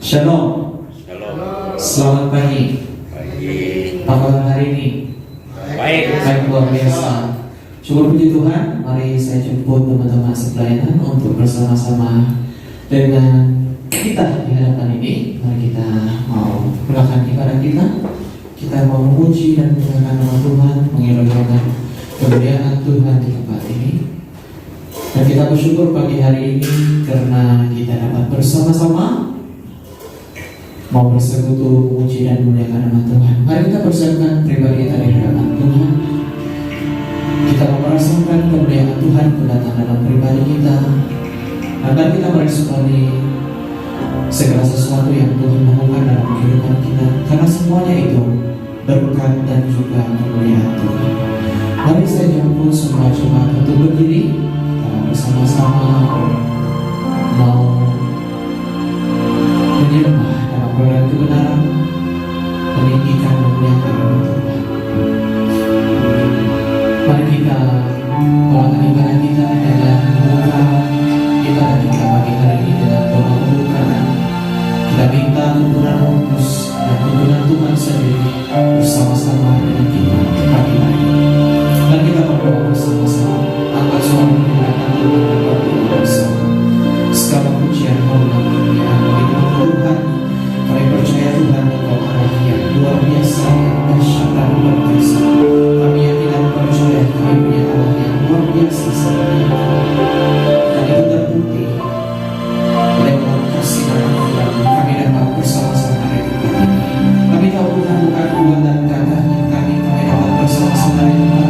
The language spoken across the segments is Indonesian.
Shalom. Shalom. Selamat pagi. Pagi. Apa kabar hari ini? Baik. Baik, luar biasa. Syukur puji Tuhan. Mari saya jemput teman-teman sekalian untuk bersama-sama dengan kita di hadapan ini. Mari kita mau melakukan ibadah kita. Kita mau memuji dan memuliakan nama Tuhan, mengelola kemuliaan Tuhan di tempat ini. Dan kita bersyukur pagi hari ini karena kita dapat bersama-sama mau bersekutu, memuji dan memuliakan nama Tuhan. Mari kita persiapkan pribadi kita di hadapan Tuhan. Kita mau merasakan kemuliaan Tuhan datang dalam pribadi kita. Agar kita meresponi segala sesuatu yang Tuhan lakukan dalam kehidupan kita. Karena semuanya itu berkat dan juga kemuliaan Tuhan. Mari saya jemput semua jemaat untuk berdiri. Kita bersama-sama mau menyembah dan kebenaran, meninggikan dan memuliakan nama Tuhan. Mari kita melakukan ibadah kita dengan membuka ibadah kita pagi hari ini dengan doa pembukaan. Kita minta tuntunan Roh Kudus dan tuntunan Tuhan sendiri bersama-sama dengan kita pagi hari ini. Dan kita berdoa bersama-sama. Angkat suara memuliakan Tuhan dan berdoa bersama. Segala pujian, hormat, kemuliaan bagi nama Tuhan. Kami percaya Tuhan Engkau Allah yang luar biasa, yang dahsyat dan luar biasa. Kami yang tidak percaya Kami punya Allah yang luar biasa sebenarnya. Dan itu terbukti lewat kasih dan anugerah kami dapat bersama-sama hari ini. Kami tahu Tuhan bukan kuat dan gagahnya kami dapat bersama-sama hari ini.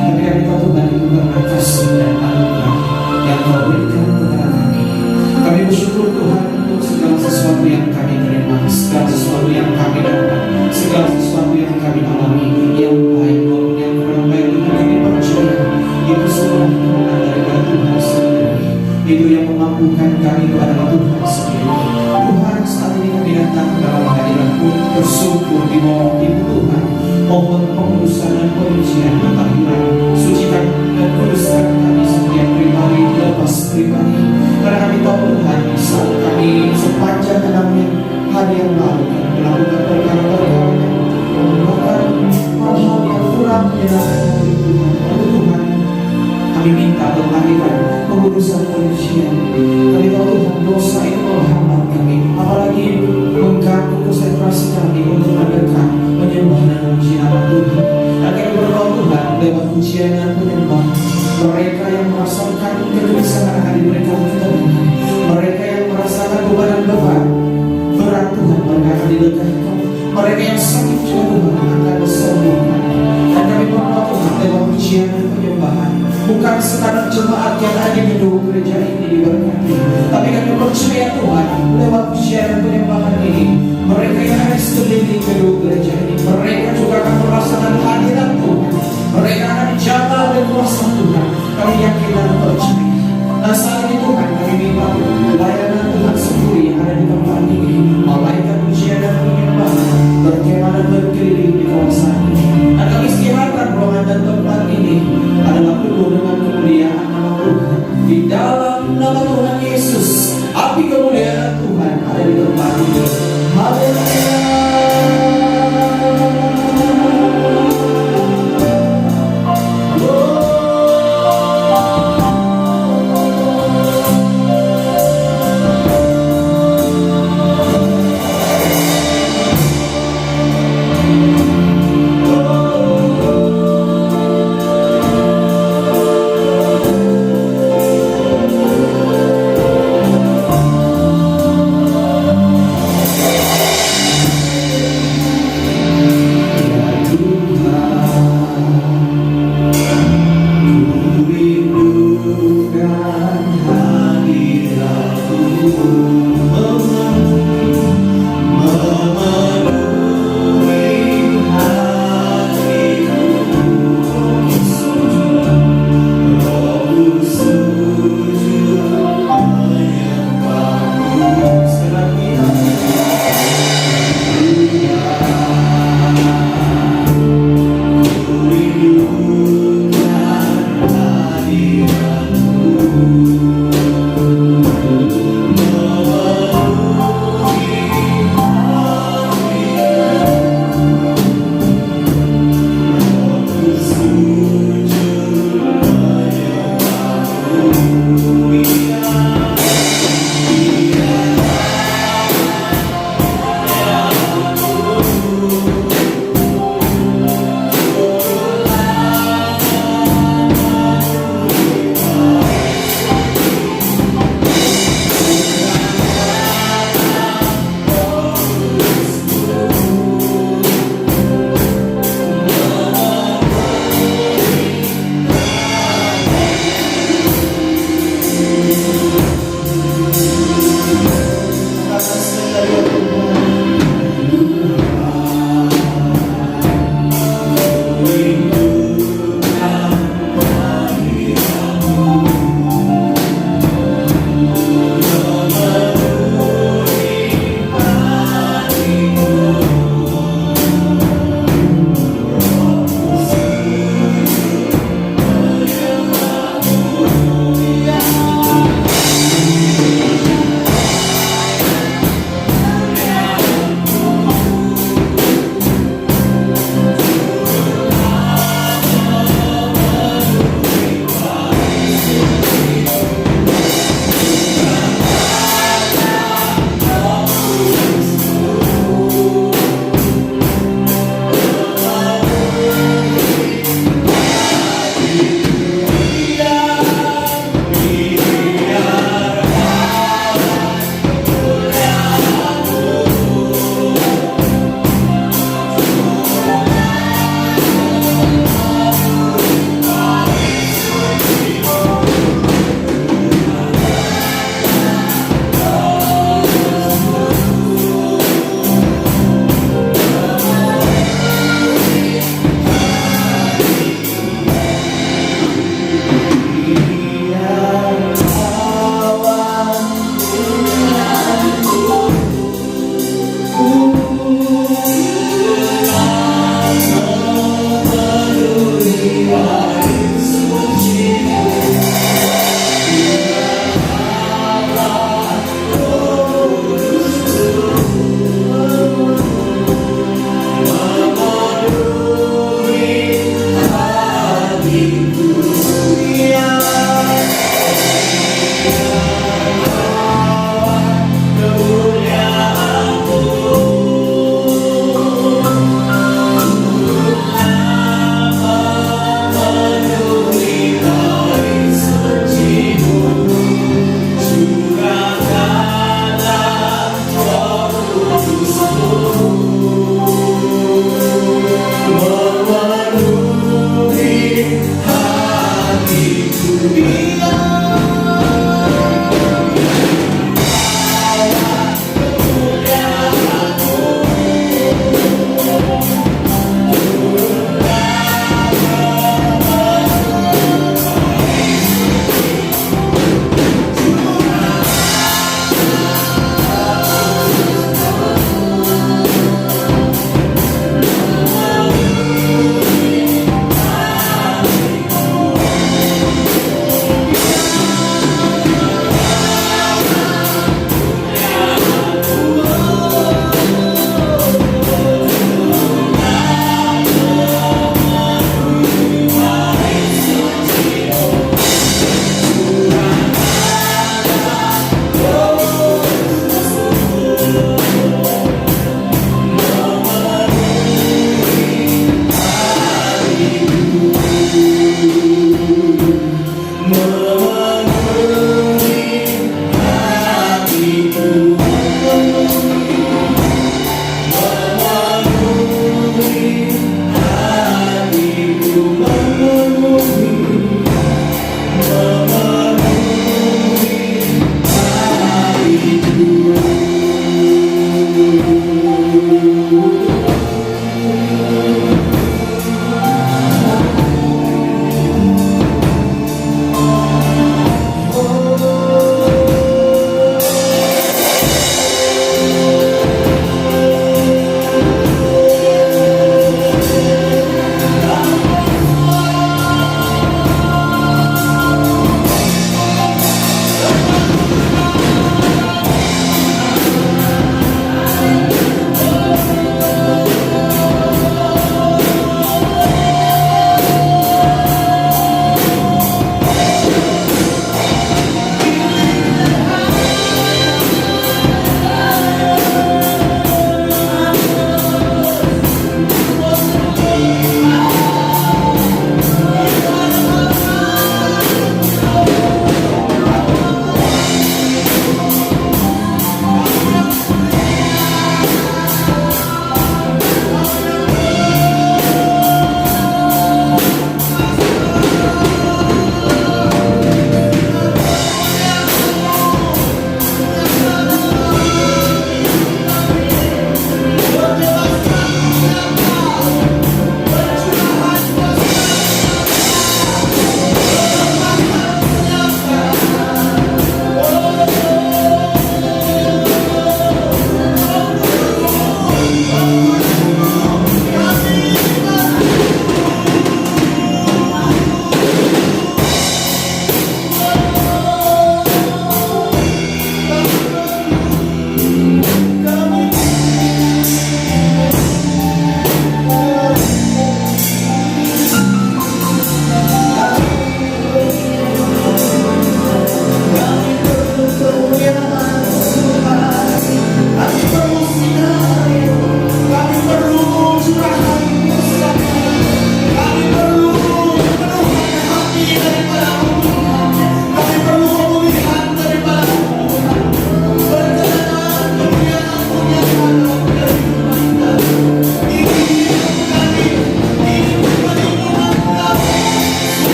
Tapi kami tahu Tuhan itu karena kasih dan anugerah yang Kau berikan kepada kami. Kami bersyukur Tuhan untuk segala sesuatu yang kami terima, segala sesuatu yang kami dapat, segala sesuatu yang kami alami, yang baik maupun yang kurang baik. Kami percaya itu semua kemenangan daripada Tuhan sendiri. Itu yang memampukan kami kepada Tuhan sendiri. Tuhan, saat ini kami datang dalam hadirat-Mu, bersyukur di bawah ibu Tuhan. Mohon pengudusan dan penyucian, pentahiran, sucikan dan kuduskan kami setiap pribadi lepas pribadi. Karena kami tahu Tuhan, saat kami sepanjang 6 hari yang lalu kami melakukan perkara-perkara bahkan hal-hal yang kurang menyenangkan hati Tuhan. Lalu Tuhan, kami minta pentahiran, pengudusan penyucian. Kami tahu Tuhan, dosa itu menghambat kami, apalagi mengganggu konsentrasi kami untuk mendekat, menyembah dan memuji nama Tuhan. Dan kami berdoa Tuhan, lewat pujian dan penyembahan, mereka yang merasakan kegelisahan akan diberikan ketenangan. Mereka yang merasakan beban berat Tuhan, mereka akan dilegakan. Mereka yang sakit juga Tuhan akan disembuhkan. Dan kami berdoa Tuhan, lewat pujian dan penyembahan, bukan sekadar jemaat yang ada di gedung gereja ini diberkati, tapi kami percaya Tuhan, lewat pujian dan penyembahan ini, mereka yang ada di sekeliling gedung gereja ini, mereka juga akan merasakan hadirat Tuhan. Mereka akan dijaga oleh kuasa Tuhan. Kami yakin dan percaya. Dan saat ini Tuhan, kami minta layanan Tuhan sendiri yang ada di tempat ini, malaikat pujian dan penyembahan berkemah dan berkeliling di kawasan ini. Dan kami istiharkan ruangan dan tempat ini adalah penuh dengan kemuliaan nama Tuhan. Di dalam nama Tuhan Yesus, api kemuliaan Tuhan ada di tempat ini. Haleluya. Hadiratmu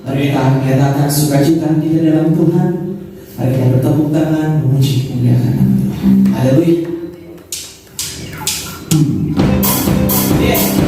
Mari kita menyatakan sukacita kita dalam Tuhan. Mari kita bertepuk tangan memuji memuliakan nama Tuhan. Haleluya. Yeah.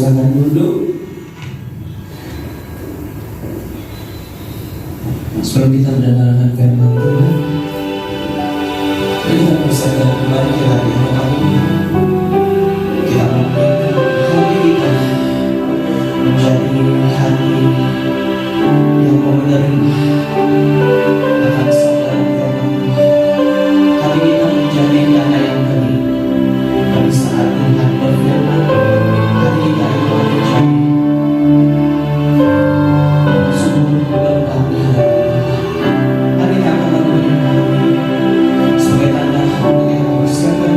silakan duduk. Sebelum kita mendengarkan firman Tuhan, mari kita persiapkan kembali kita di hadapan kita menginginkan hati kita menjadi hati yang mau menerima akan sabda firman Tuhan. Hati kita menjadi dana yang bening. Pada saat Tuhan berfirman, hati kita itu akan menjadi sumur berkah di hadapan Tuhan. Mari kita akan lakukan sebagai tanda untuk kita persiapkan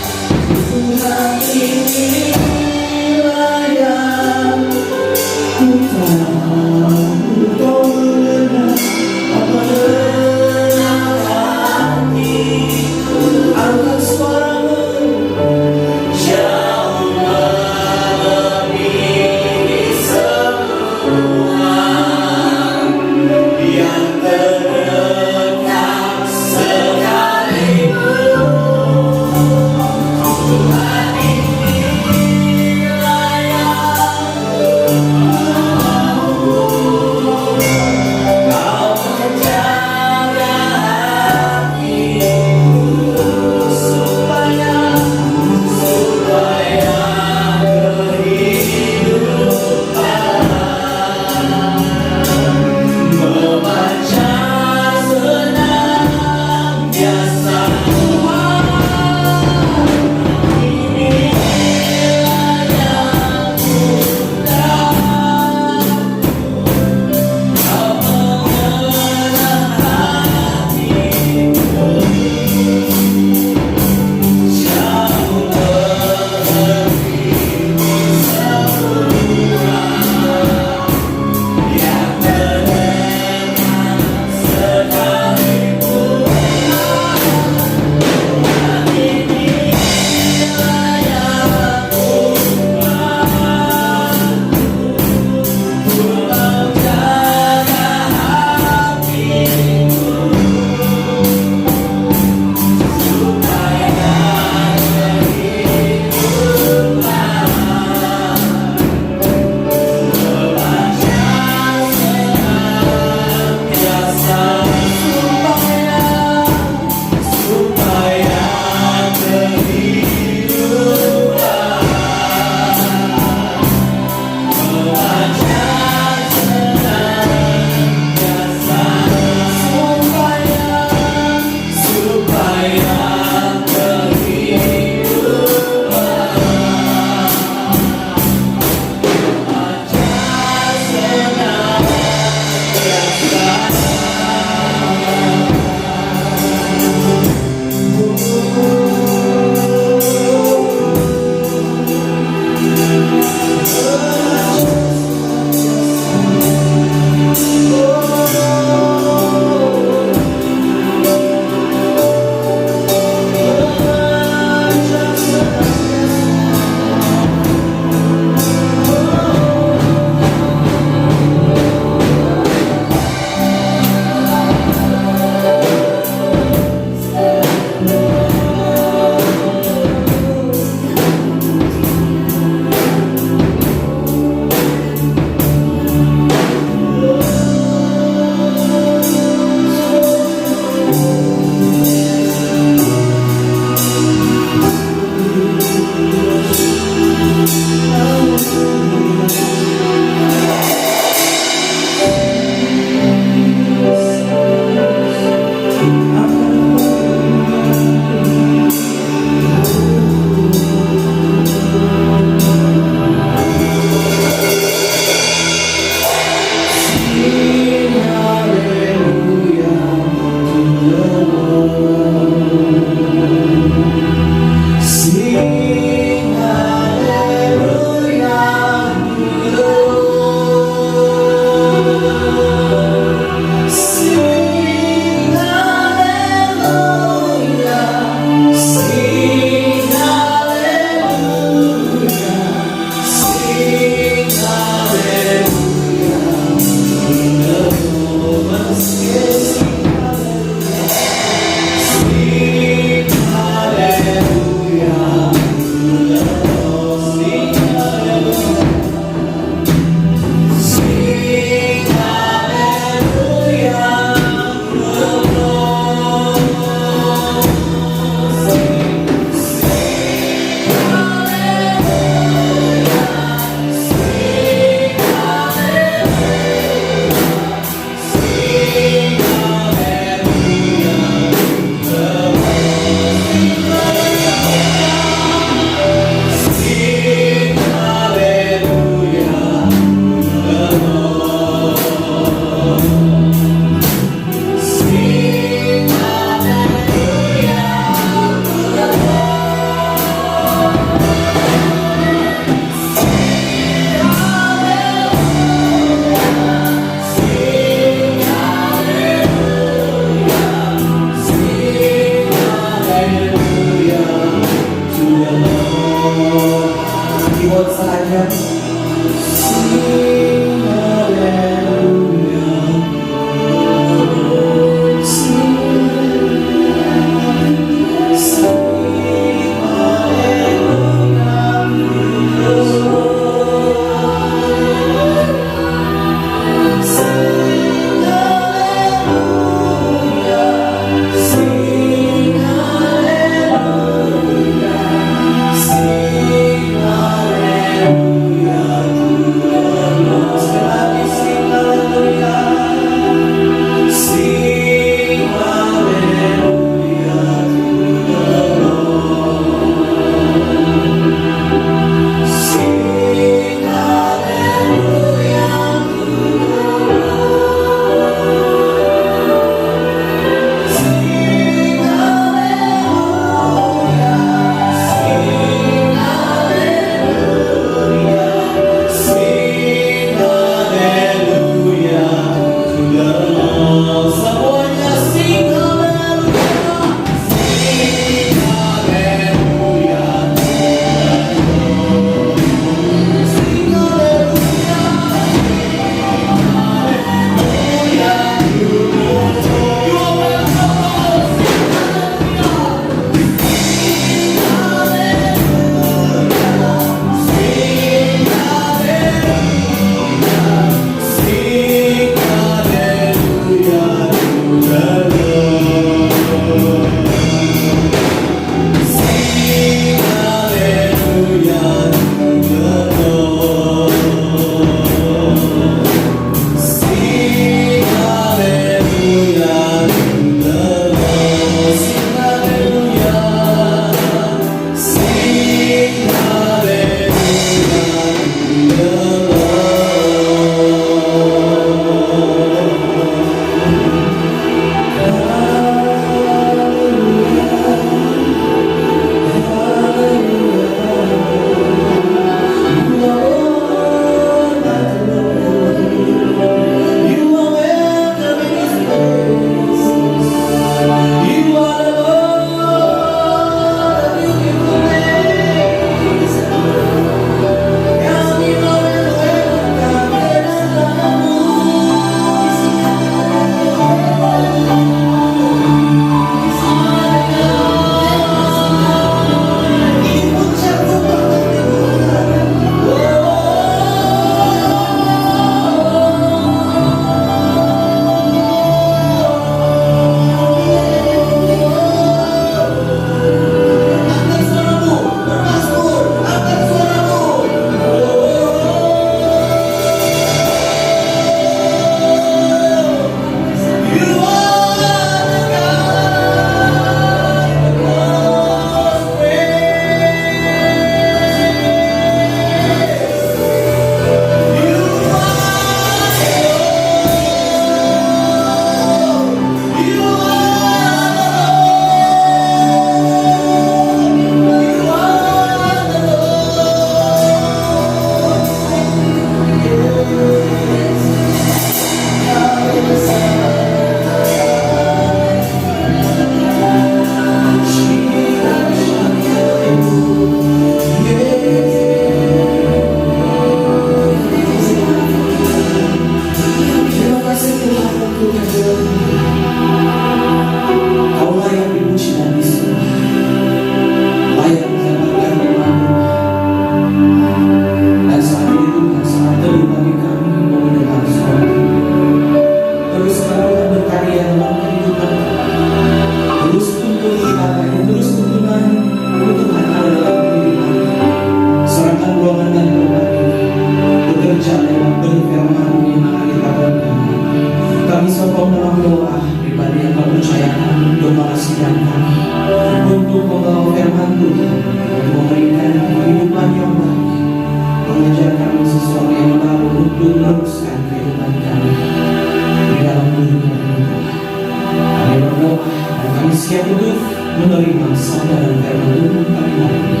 menerima sabda dan firman Tuhan kami hari ini.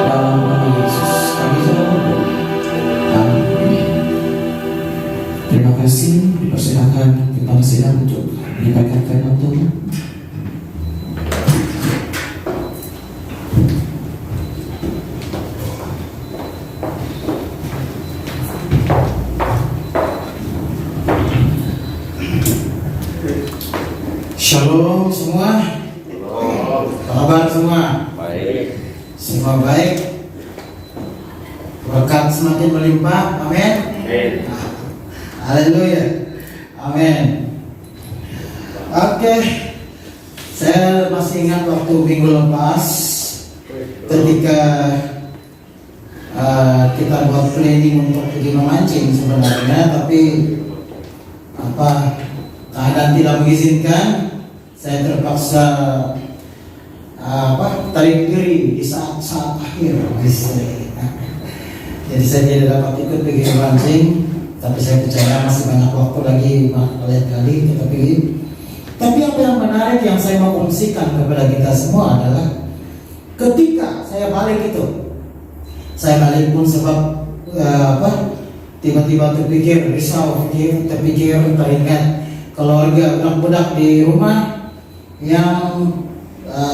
Dalam nama Yesus kami sudah berdoa. Amin. Terima kasih. Dipersilakan kita bersidang untuk menyampaikan firman Tuhan. Shalom semua. Apa kabar semua? Baik. Semua baik. Berkat semakin melimpah. Amin. Amin. Haleluya. Amin. Oke. Saya masih ingat waktu minggu lepas ketika kita buat planning untuk pergi memancing sebenarnya, tapi keadaan tidak mengizinkan. Saya terpaksa tarik diri di saat akhir. Jadi saya tidak dapat ikut pergi memancing, tapi saya percaya masih banyak waktu lagi lain kali kita pergi. Tapi apa yang menarik yang saya mau kongsikan kepada kita semua adalah ketika saya balik pun sebab tiba-tiba risau, teringat keluarga budak di rumah yang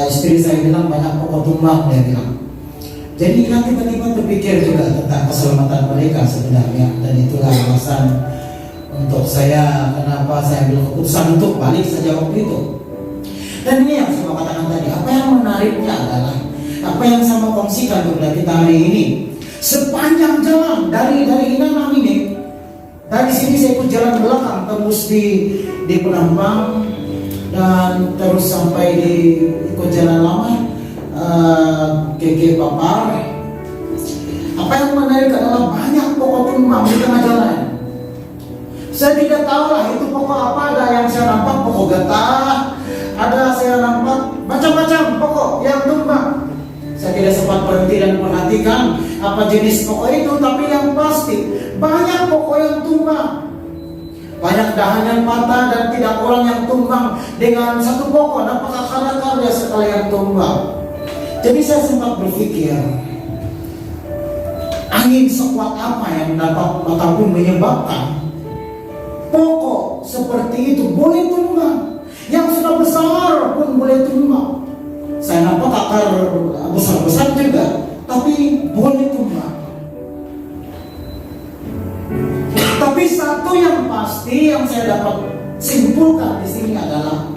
istri saya bilang banyak pokok tumbang, dia bilang. Jadi kan tiba-tiba terpikir juga tentang keselamatan mereka sebenarnya, dan itulah alasan untuk saya kenapa saya ambil keputusan untuk balik saja waktu itu. Dan ini yang saya katakan tadi, apa yang menariknya adalah apa yang saya mau kongsikan kepada kita hari ini. Sepanjang jalan dari Inanam ini, dari sini saya ikut jalan belakang tembus di Penampang dan terus sampai di ikut jalan lama ke Papar. Apa yang menarik adalah banyak pokok tumbang di tengah jalan. Saya tidak tahu lah itu pokok apa. Ada yang saya nampak pokok getah, ada saya nampak macam-macam pokok yang tumbang. Saya tidak sempat berhenti dan perhatikan apa jenis pokok itu, tapi yang pasti banyak pokok yang tumbang. Banyak dahan yang patah dan tidak orang yang tumbang dengan satu pokok. Apakah karya sekali yang tumbang? Jadi saya sempat berpikir, angin sekuat apa yang dapat ataupun menyebabkan pokok seperti itu boleh tumbang? Yang sudah besar pun boleh tumbang. Saya nampak akar besar-besar juga, tapi boleh tumbang. Tapi satu yang pasti yang saya dapat simpulkan di sini adalah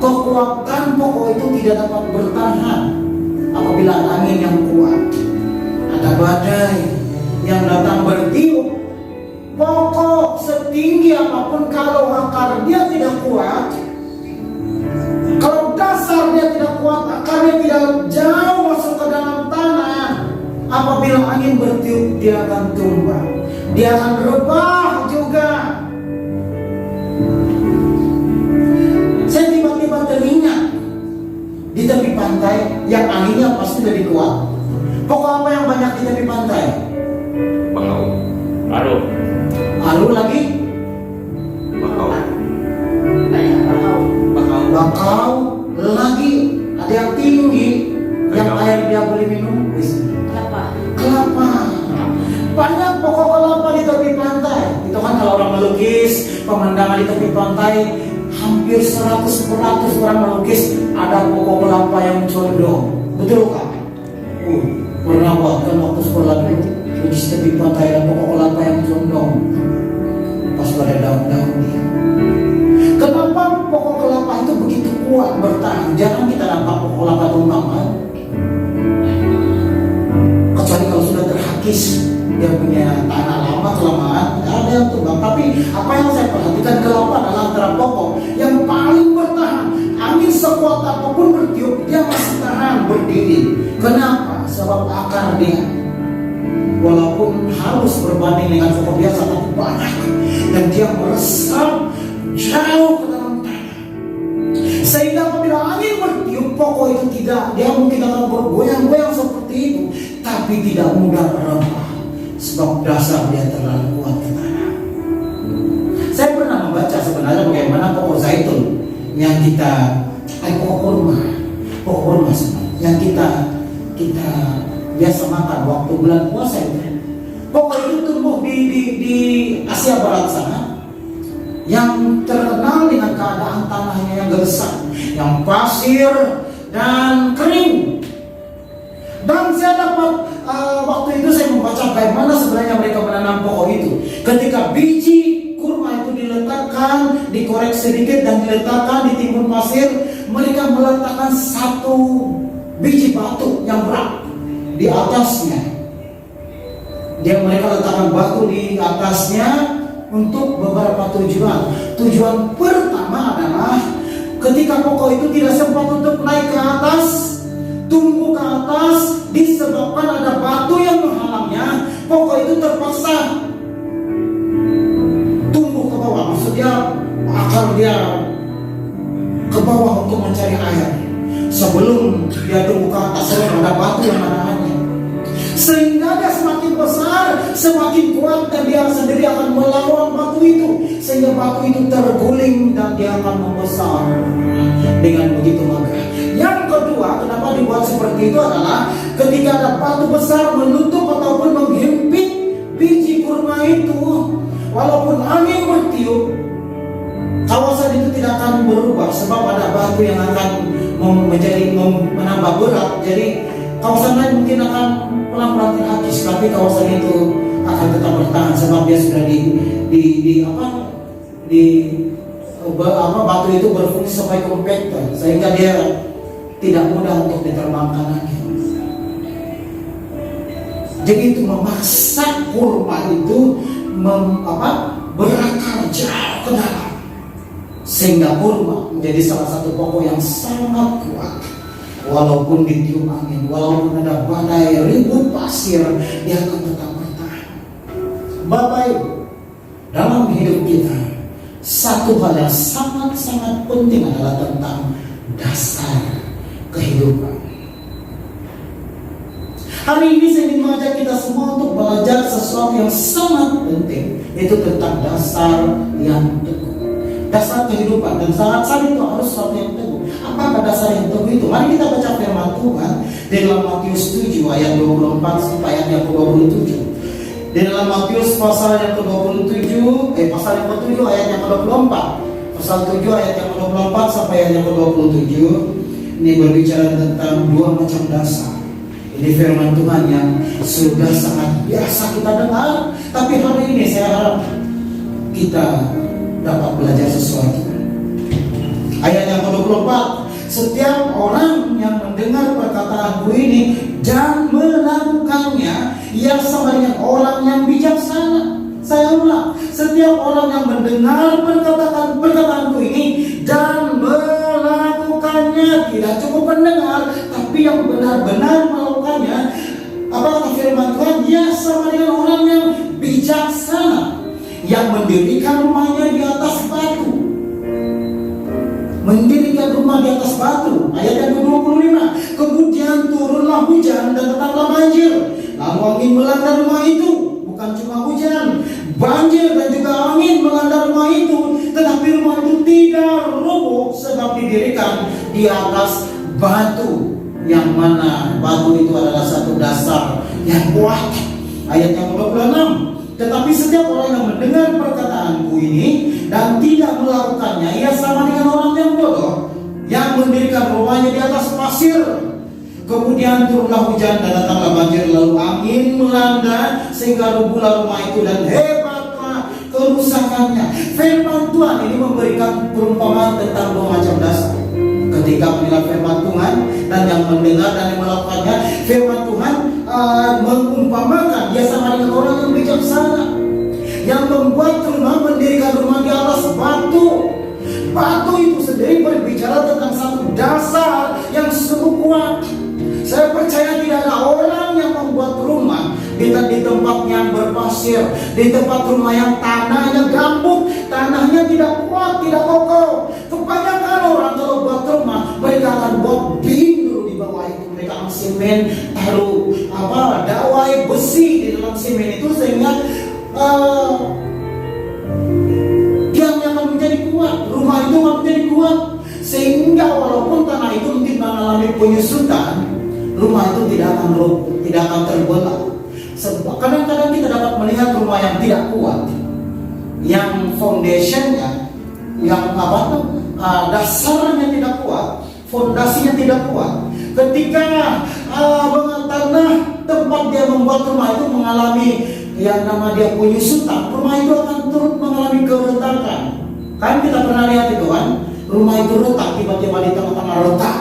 kekuatan pokok itu tidak dapat bertahan apabila angin yang kuat. Ada badai yang datang bertiup, pokok setinggi apapun kalau akar dia tidak kuat, kalau dasar dia tidak kuat, akarnya tidak jauh masuk ke dalam tanah, apabila angin bertiup dia akan tumbang. Dia akan rebah juga. Saya tiba-tiba teringat di tepi pantai yang anginnya pasti lebih kuat. Pokok apa yang banyak di tepi pantai? Bakau. Aru. Aru lagi? Bakau. Bakau lagi. Ada yang tinggi, yang air dia boleh minum. Kelapa. Banyak pokok kelapa di tepi pantai. Itu kan kalau orang melukis pemandangan di tepi pantai, hampir 100% orang melukis ada pokok kelapa yang condong. Betul kan? Pernah buat kan waktu sekolah dulu, di tepi pantai ada pokok kelapa yang condong. Pas pada daun-daun dia. Kenapa pokok kelapa itu begitu kuat bertahan? Jarang kita nampak pokok kelapa tumbang kan? Kecuali kalau sudah terhakis, dia punya tanah lama kelamaan, ada yang tumbang. Tapi apa yang saya perhatikan, kelapa adalah antara pokok yang paling bertahan. Angin sekuat apapun bertiup, dia masih tahan berdiri. Kenapa? Sebab akar dia walaupun halus berbanding dengan pokok biasa, tapi banyak, dan dia meresap jauh ke dalam tanah. Sehingga apabila angin bertiup, pokok itu dia mungkin akan bergoyang-goyang seperti itu, tapi tidak mudah rebah. Sebab dasar dia terlalu kuat ke tanah. Saya pernah membaca sebenarnya bagaimana pokok zaitun yang pokok kurma pokok kurma yang kita biasa makan waktu bulan puasa itu. Pokok itu tumbuh di Asia Barat sana, yang terkenal dengan keadaan tanahnya yang gersang, yang pasir dan kering. Dan saya dapat waktu itu saya membaca bagaimana sebenarnya mereka menanam pokok itu. Ketika biji kurma itu diletakkan, dikorek sedikit dan diletakkan di timbun pasir, mereka meletakkan satu biji batu yang berat di atasnya. Mereka letakkan batu di atasnya untuk beberapa tujuan. Tujuan pertama adalah ketika pokok itu tidak sempat untuk naik ke atas, tumbuh ke atas, disebabkan ada batu yang menghalangnya, pokok itu terpaksa tumbuh ke bawah. Maksudnya akar dia ke bawah untuk mencari air. Sebelum dia tumbuh ke atas, ada batu yang menahannya. Sehingga dia semakin besar, semakin kuat, dan dia sendiri akan melawan batu itu. Sehingga batu itu terguling dan dia akan membesar dengan begitu megah. Yang kedua, kenapa dibuat seperti itu adalah ketika ada batu besar menutup ataupun menghimpit biji kurma itu, walaupun angin bertiup, kawasan itu tidak akan berubah sebab ada batu yang akan menambah berat. Jadi kawasan lain mungkin akan pelan-pelan terhapus, tapi kawasan itu akan tetap bertahan sebab dia sudah batu itu berfungsi sebagai kompakter sehingga dia tidak mudah untuk diterbangkan lagi. Jadi itu memaksa kurma itu berakar jauh ke dalam, sehingga kurma menjadi salah satu pokok yang sangat kuat. Walaupun ditiup angin, walaupun ada badai ribut pasir, dia akan tetap bertahan. Bapak Ibu, dalam hidup kita, satu hal yang sangat-sangat penting adalah tentang dasar kehidupan. Hari ini saya ingin mengajak kita semua untuk belajar sesuatu yang sangat penting, yaitu tentang dasar yang teguh. Dasar kehidupan, dan saat itu harus sesuatu yang teguh. Apakah dasar yang teguh itu? Mari kita baca firman Tuhan di dalam Matius 7 ayat 24 sampai ayat yang ke-27. Di dalam Matius pasal yang ke-27, pasal yang ke-7 ayat yang ke-24. Pasal 7 ayat yang ke-24 sampai ayat yang ke-27. Ini berbicara tentang dua macam dasar. Ini firman Tuhan yang sudah sangat biasa kita dengar, tapi hari ini saya harap kita dapat belajar sesuatu. Ayat yang ke-24, setiap orang yang mendengar perkataanku ini dan melakukannya, ia sama dengan orang yang bijaksana. Saya ulang, setiap orang yang mendengar perkataanku ini dan melakukannya, tidak cukup mendengar, tapi yang benar-benar melakukannya, apa kata firman Tuhan? Ia sama dengan orang yang bijaksana, yang mendirikan rumahnya di atas batu. Mendirikan rumah di atas batu. Ayat yang ke-25. Kemudian turunlah hujan dan tetaplah banjir, lalu angin melanda rumah itu. Bukan cuma hujan, banjir dan juga angin melanda rumah itu, tetapi rumah itu tidak roboh sebab didirikan di atas batu, yang mana batu itu adalah satu dasar yang kuat. Ayat yang ke-26. Tetapi setiap orang yang mendengar perkataanku ini dan tidak melakukannya, ia sama dengan orang yang bodoh yang mendirikan rumahnya di atas pasir. Kemudian turunlah hujan dan datanglah banjir, lalu angin melanda sehingga rubuhlah rumah itu dan hebatlah kerusakannya. Firman Tuhan ini memberikan perumpamaan tentang dua macam dasar. Ketika mendengar firman Tuhan dan yang mendengar dan yang melakukannya, firman Tuhan mengumpamakan dia sama dengan orang yang bijaksana, yang membuat rumah, mendirikan rumah di atas batu. Batu itu sendiri berbicara tentang satu dasar yang sungguh kuat. Saya percaya tidak ada orang yang membuat rumah di tempat yang berpasir, di tempat rumah yang tanahnya gambut, tanahnya tidak kuat, tidak kokoh. Kebanyakan orang kalau buat rumah, mereka akan buat beam dulu di bawah itu. Mereka akan semen, taruh dawai besi di dalam semen itu sehingga tiangnya akan menjadi kuat, rumah itu akan menjadi kuat, sehingga walaupun tanah itu mungkin mengalami penyusutan, rumah itu tidak akan terbelah. Sebab kadang-kadang kita dapat melihat rumah yang tidak kuat, yang foundationnya, yang dasarnya tidak kuat, fondasinya tidak kuat. Ketika tanah tempat dia membuat rumah itu mengalami yang nama dia penyusutan, rumah itu akan turut mengalami keretakan. Kan kita pernah lihat itu kan, rumah itu retak, tiba-tiba di tengah-tengah retak,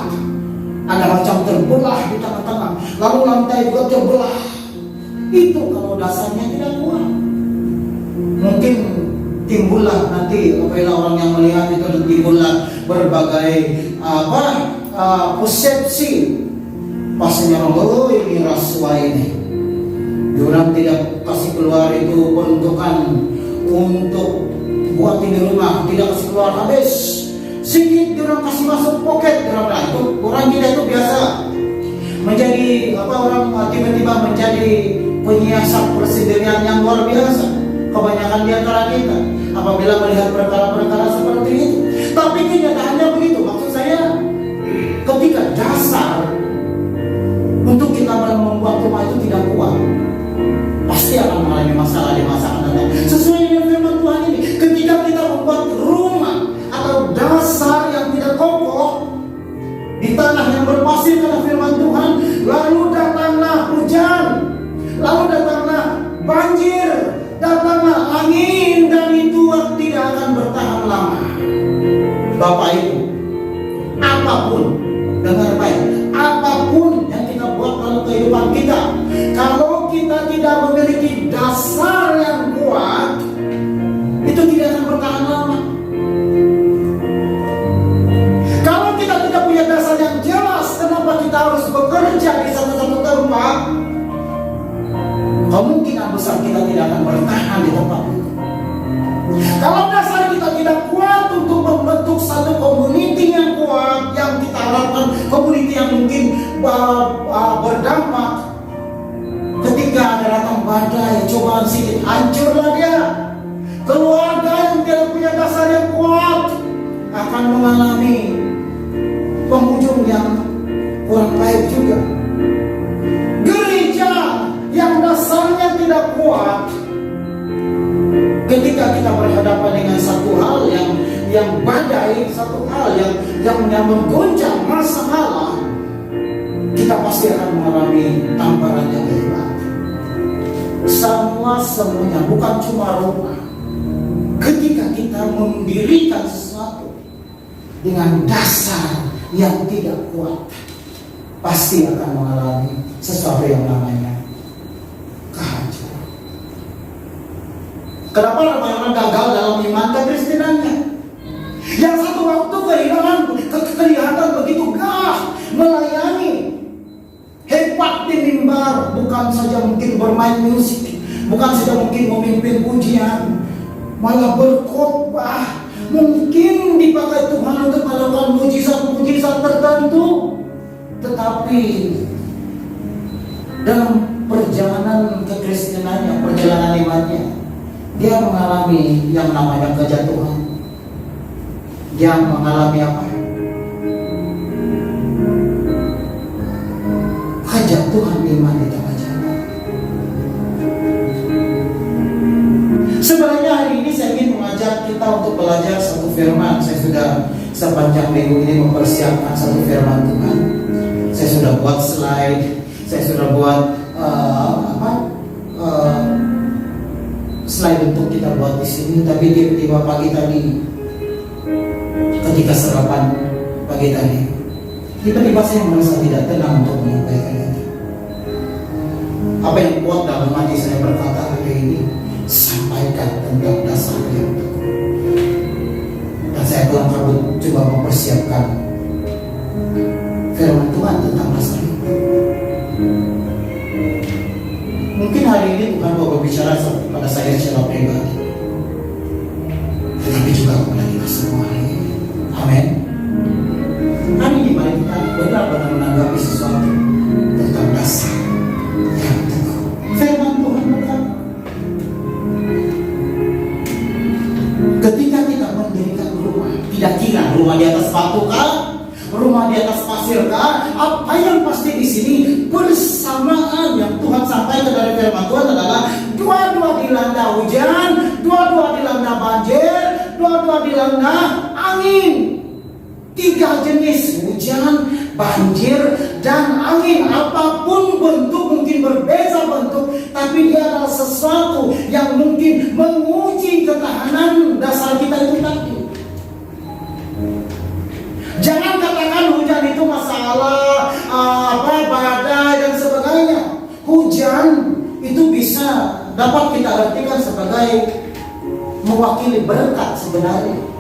ada macam terbelah di tengah-tengah, lalu lantai juga terbelah. Itu kalau dasarnya tidak kuat. Mungkin timbullah nanti apabila orang yang melihat itu, timbullah berbagai persepsi. Pastinya orang, oh ini rasuah ini, orang tidak kasih keluar itu peruntukan untuk buat ini rumah, tidak kasih keluar habis. Sedikit orang kasih masuk pocket, orang kita itu biasa menjadi orang tiba-tiba menjadi penyiasat persendirian yang luar biasa. Kebanyakan di antara kita apabila melihat perkara-perkara seperti itu. Tapi kenyataannya begitu. Maksud saya, ketika dasar untuk kita membuat rumah itu tidak kuat, pasti akan mengalami masalah di masa akan datang. Sesuai dengan firman Tuhan ini, ketika kita membuat rumah atau dasar yang tidak kokoh di tanah yang berpasir kata firman Tuhan, lalu datanglah hujan, lalu datanglah banjir, datanglah angin, dan itu tidak akan bertahan lama. Bapak Ibu, apapun, dengar baik, apapun yang kita buat dalam kehidupan kita, kalau kita tidak memiliki dasar yang kuat, itu tidak akan bertahan lama. Kalau kita tidak punya dasar yang jelas, kenapa kita harus bekerja di satu-satu tempat, kemungkinan besar kita tidak akan bertahan di tempat itu. Kalau dasar kita tidak kuat untuk membentuk satu community yang kuat, yang kita harapkan community yang mungkin berdampak, ketika ada datang badai, cobaan sedikit, hancurlah dia. Keluarga yang tidak punya dasar yang kuat akan mengalami penghujung yang kurang baik juga. Gereja yang dasarnya tidak kuat, ketika kita berhadapan dengan satu hal yang badai, satu hal yang menggoncang masalah, kita pasti akan mengalami tamparan yang hebat. Semuanya, bukan cuma rumah. Ketika kita mendirikan sesuatu dengan dasar yang tidak kuat, pasti akan mengalami sesuatu yang namanya kehancuran. Kenapa ramai orang gagal dalam iman kekristenannya? Yang satu waktu kehilangan kelihatan begitu gah melayani, hebat di mimbar, bukan saja mungkin bermain musik, bukan saja mungkin memimpin pujian, malah berkhotbah, mungkin dipakai Tuhan untuk melakukan mujizat-mujizat tertentu. Tetapi dalam perjalanan kekristenannya, perjalanan imannya, dia mengalami yang namanya kejatuhan. Dia mengalami apa? Kejatuhan iman di tengah jalan. Sebenarnya hari ini saya ingin mengajak kita untuk belajar satu firman. Saya sudah sepanjang minggu ini mempersiapkan satu firman Tuhan. Saya sudah buat slide, saya sudah buat slide untuk kita buat di sini. Tapi tiba-tiba pagi tadi, ketika sarapan pagi tadi, tiba-tiba saya merasa tidak tenang untuk menyampaikan itu. Apa yang kuat dalam hati saya berkata hari ini, sampaikan tentang dasar yang teguh. Dan saya telah coba mempersiapkan firman Tuhan tentang dasar itu. Mungkin hari ini bukan mau berbicara pada saya secara pribadi, tetapi juga kepada kita semua hari ini. Amin. Hari ini mari kita benar-benar menanggapi sesuatu tentang dasar yang teguh. Firman Tuhan berkata, ketika kita mendirikan rumah, tidak kira rumah di atas batu kah? rumah di atas pasir kah? Apa yang pasti di sini bersamaan yang Tuhan sampaikan dari firman Tuhan adalah dua-dua dilanda hujan, dua-dua dilanda banjir, dua-dua dilanda angin. 3 jenis hujan, banjir, dan angin. Apapun bentuk, mungkin berbeza bentuk, tapi dia adalah sesuatu yang mungkin menguji ketahanan dasar kita itu tadi. Jangan katakan hujan itu masalah badai dan sebagainya. Hujan itu bisa dapat kita artikan sebagai mewakili berkat sebenarnya.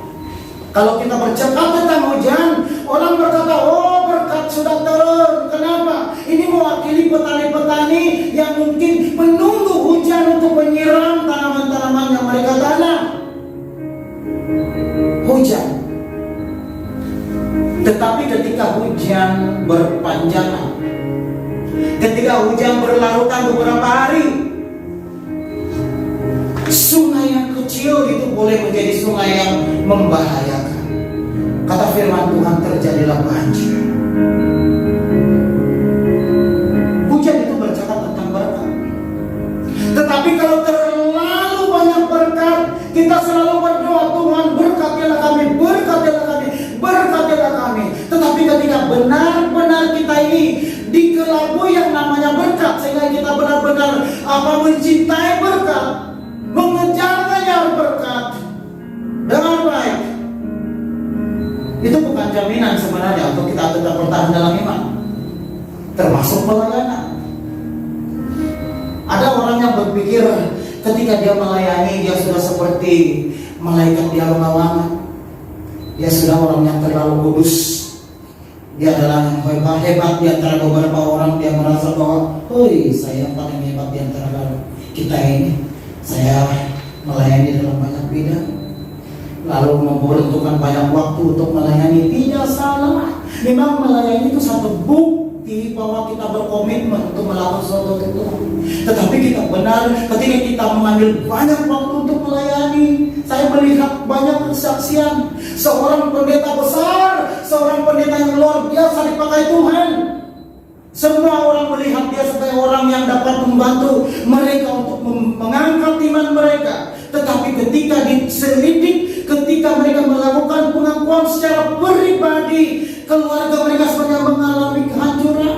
Kalau kita bercakap tentang hujan, orang berkata, oh berkat sudah turun. Kenapa? Ini mewakili petani-petani yang mungkin menunggu hujan untuk menyiram tanaman-tanaman yang mereka tanam. Hujan. Tetapi ketika hujan berpanjangan, ketika hujan berlarutan beberapa hari, sungai yang kecil itu boleh menjadi sungai yang membahayakan. Kata firman Tuhan, terjadilah banjir. Hujan itu bercakap tentang berkat. Tetapi kalau terlalu banyak berkat, kita selalu berdoa, Tuhan berkatilah kami, berkatilah kami, berkatilah kami. Tetapi ketika benar-benar kita ini dikelabui yang namanya berkat, sehingga kita benar-benar mencintai berkat, mengejar-ngejar berkat dengan baik, itu bukan jaminan sebenarnya untuk kita tetap bertahan dalam iman, termasuk pelayanan. Ada orang yang berpikir ketika dia melayani, dia sudah seperti malaikat di alam-alam. Dia sudah orang yang terlalu kudus. Dia adalah yang hebat di antara beberapa orang. Dia merasa bahwa, hoi, saya yang paling hebat di antara kita ini. Saya melayani dalam banyak bidang, lalu membutuhkan banyak waktu untuk melayani. Tidak salah. Memang melayani itu satu bukti bahwa kita berkomitmen untuk melakukan sesuatu untuk Tuhan. Tetapi kita benar ketika kita mengambil banyak waktu untuk melayani. Saya melihat banyak kesaksian seorang pendeta besar, seorang pendeta yang luar biasa dipakai Tuhan. Semua orang melihat dia sebagai orang yang dapat membantu mereka untuk mengangkat iman mereka. Tetapi ketika diselidik, ketika mereka melakukan pengakuan secara pribadi, keluarga mereka sebenarnya mengalami kehancuran.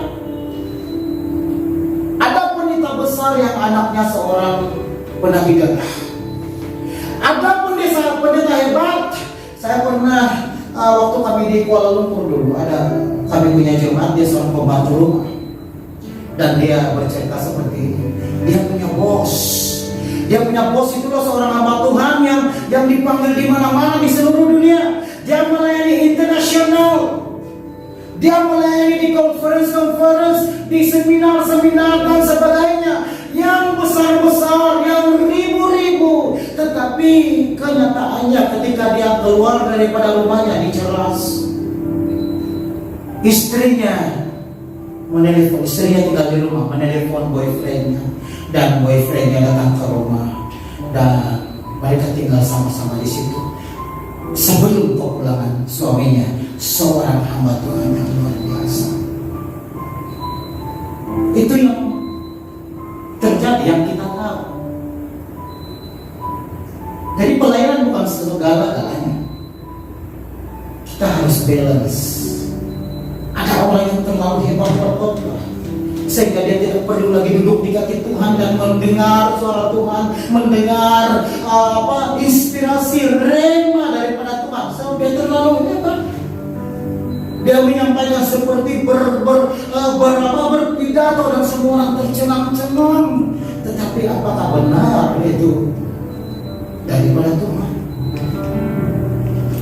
Ada pendeta besar yang anaknya seorang pendaki gagah. Ada pendeta hebat. Saya pernah waktu kami di Kuala Lumpur dulu, kami punya jemaat, dia seorang pembantu rumah. Dan dia bercerita seperti ini. Dia punya bos. Dia punya bos itulah seorang hamba Tuhan yang dipanggil di mana-mana di seluruh dunia. Dia melayani internasional. Dia melayani di conference, di seminar-seminar dan sebagainya. Yang besar-besar, yang ribu-ribu. Tetapi kenyataannya ketika dia keluar daripada rumahnya diceras. Istrinya tinggal di rumah, menelepon boyfriendnya, dan boyfriendnya datang ke rumah dan mereka tinggal sama-sama di situ. Sebelum kepulangan suaminya, seorang hamba Tuhan yang luar biasa. Itu yang terjadi, yang kita tahu. Jadi pelayanan bukan segala-galanya. Kita harus balance. Ada orang yang terlalu hebat berkhotbah sehingga dia tidak perlu lagi duduk di kaki Tuhan dan mendengar suara Tuhan, mendengar inspirasi rema daripada Tuhan. So, dia terlalu hebat. Dia menyampaikan seperti berpidato dan semua orang tercengang-cengang. Tetapi apakah benar itu daripada Tuhan?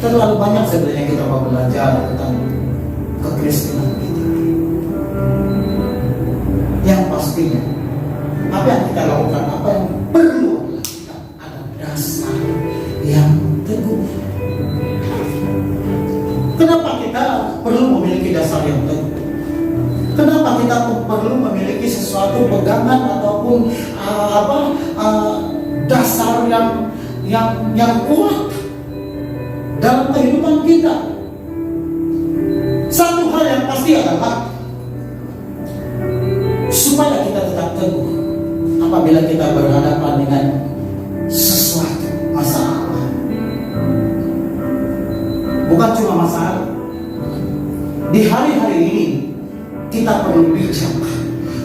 Terlalu banyak sebenarnya kita mau belajar tentang kekristenan kita. Yang pastinya, apa yang kita lakukan, apa yang perlu adalah kita ada dasar yang teguh. Kenapa kita perlu memiliki dasar yang teguh? Kenapa kita perlu memiliki sesuatu pegangan ataupun dasar yang kuat dalam kehidupan kita? pasti adalah supaya kita tetap teguh apabila kita berhadapan dengan sesuatu masalah. Bukan cuma masalah. Di hari-hari ini kita perlu bijak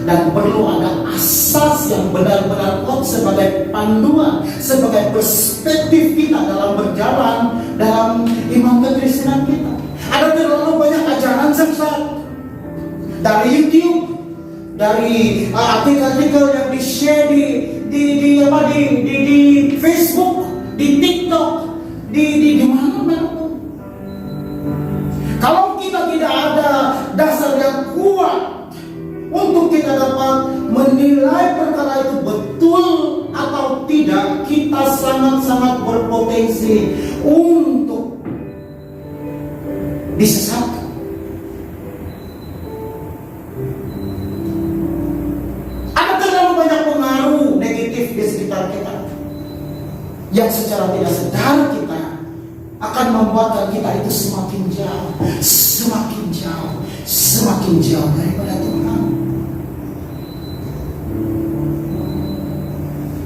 dan perlu ada asas yang benar-benar kuat sebagai panduan, sebagai perspektif kita dalam berjalan dalam iman kekristenan kita. Ada terlalu banyak ajaran sesat dari YouTube, dari artikel-artikel yang di-share di Facebook, di TikTok, di mana-mana. Kalau kita tidak ada dasar yang kuat untuk kita dapat menilai perkara itu betul atau tidak, kita sangat-sangat berpotensi untuk disesatkan. Ada terlalu banyak pengaruh negatif di sekitar kita yang secara tidak sadar kita akan membuat kita itu semakin jauh, semakin jauh, semakin jauh daripada Tuhan.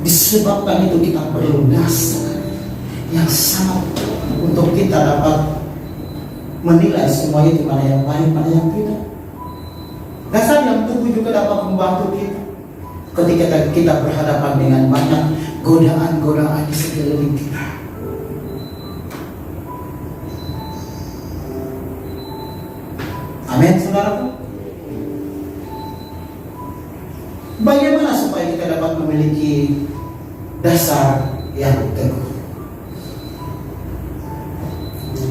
Disebabkan itu kita perlu dasar yang sangat untuk kita dapat menilai semua itu, mana yang baik, mana yang tidak. Dasar yang teguh juga dapat membantu kita ketika kita berhadapan dengan banyak godaan-godaan di sekeliling kita. Amin, saudaraku. Bagaimana supaya kita dapat memiliki dasar yang teguh?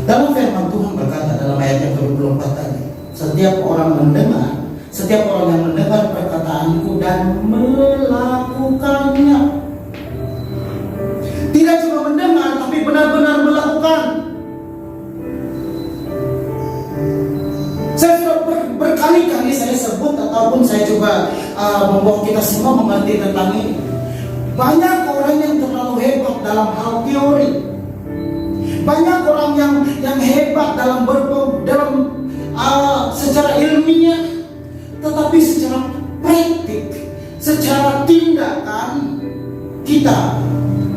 Dalam firman Tuhan berkata dalam ayat yang ke-24 tadi, setiap orang yang mendengar perkataanku dan melakukannya. Tidak cuma mendengar, tapi benar-benar melakukan. Saya sudah berkali-kali saya sebut ataupun saya coba membawa kita semua mengerti tentang ini. Banyak orang yang terlalu hebat dalam hal teori. Banyak orang yang hebat dalam secara ilmiah, tetapi secara praktik, secara tindakan kita